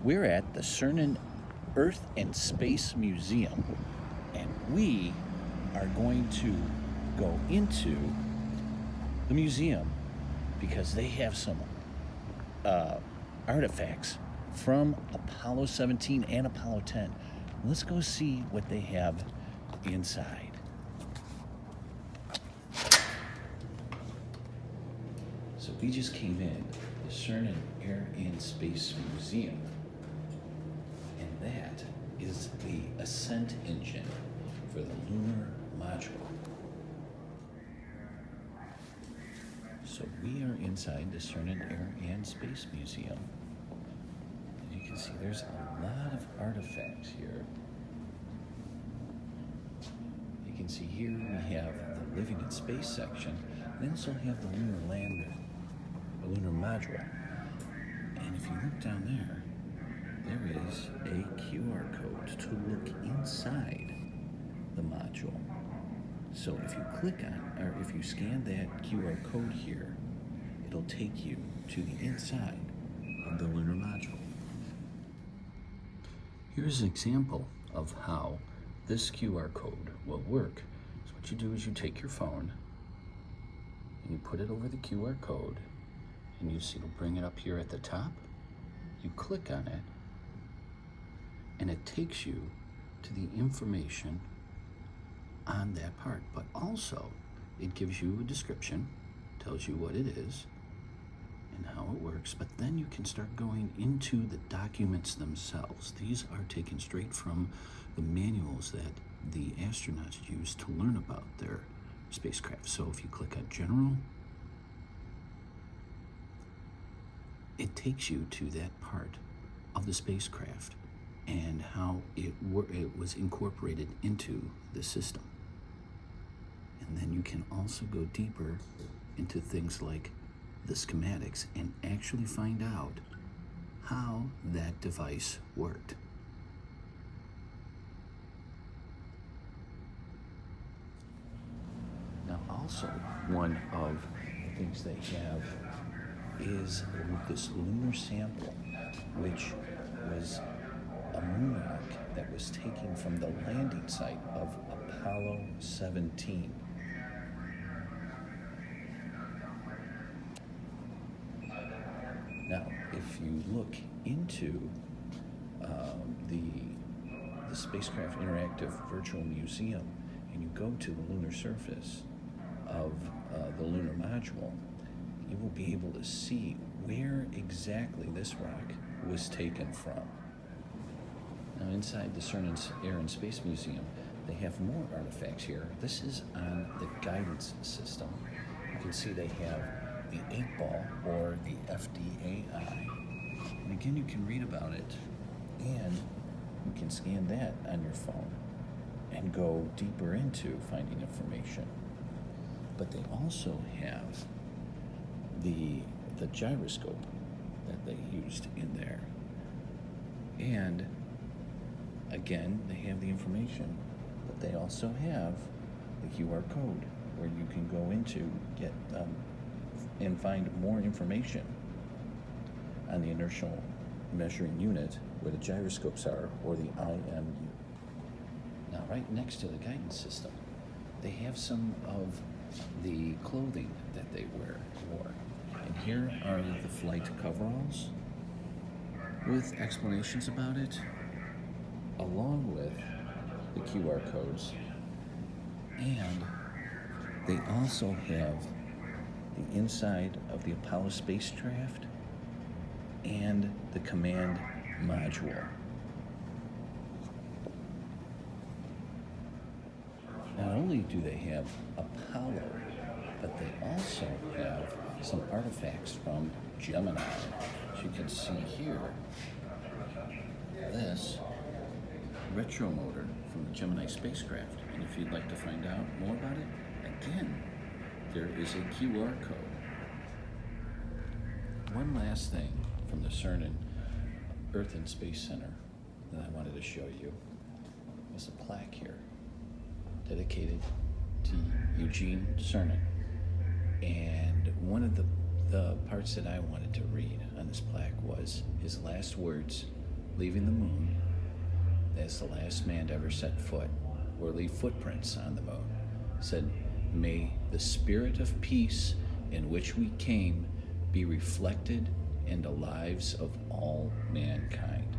We're at the Cernan Earth and Space Museum, and we are going to go into the museum because they have some artifacts from Apollo 17 and Apollo 10. Let's go see what they have inside. So we just came in the Cernan Air and Space Museum, and that is the ascent engine for the lunar module. So we are inside the Cernan Air and Space Museum. And you can see there's a lot of artifacts here. You can see here we have the living in space section. We also have the lunar lander, the lunar module. And if you look down there, there is a QR code to look inside the module. So if you click on, or if you scan that QR code here, it'll take you to the inside of the lunar module. Here's an example of how this QR code will work. So what you do is you take your phone and you put it over the QR code, and you see it'll bring it up here at the top. You click on it, and it takes you to the information on that part, but also it gives you a description, tells you what it is and how it works, but then you can start going into the documents themselves. These are taken straight from the manuals that the astronauts use to learn about their spacecraft. So if you click on General, it takes you to that part of the spacecraft and how it was incorporated into the system. And then you can also go deeper into things like the schematics and actually find out how that device worked. Now also, one of the things they have is this lunar sample, which was a moon rock that was taken from the landing site of Apollo 17. Now, if you look into the Spacecraft Interactive Virtual Museum and you go to the lunar surface of the lunar module, you will be able to see where exactly this rock was taken from. Now, inside the Cernan Air and Space Museum, they have more artifacts here. This is on the guidance system. You can see they have the 8-ball or the FDAI. And again, you can read about it, and you can scan that on your phone and go deeper into finding information. But they also have the gyroscope that they used in there. And again, they have the information, but they also have the QR code where you can go into get and find more information on the inertial measuring unit where the gyroscopes are, or the IMU. Now, right next to the guidance system, they have some of the clothing that they wore. And here are the flight coveralls with explanations about it, along with the QR codes. And they also have the inside of the Apollo spacecraft and the command module. Not only do they have Apollo, but they also have some artifacts from Gemini. As you can see here, this retro motor from the Gemini spacecraft. And if you'd like to find out more about it, again, there is a QR code. One last thing from the Cernan Earth and Space Center that I wanted to show you is a plaque here dedicated to Eugene Cernan. And one of the parts that I wanted to read on this plaque was his last words leaving the moon, as the last man to ever set foot or leave footprints on the moon, said, "May the spirit of peace in which we came be reflected in the lives of all mankind."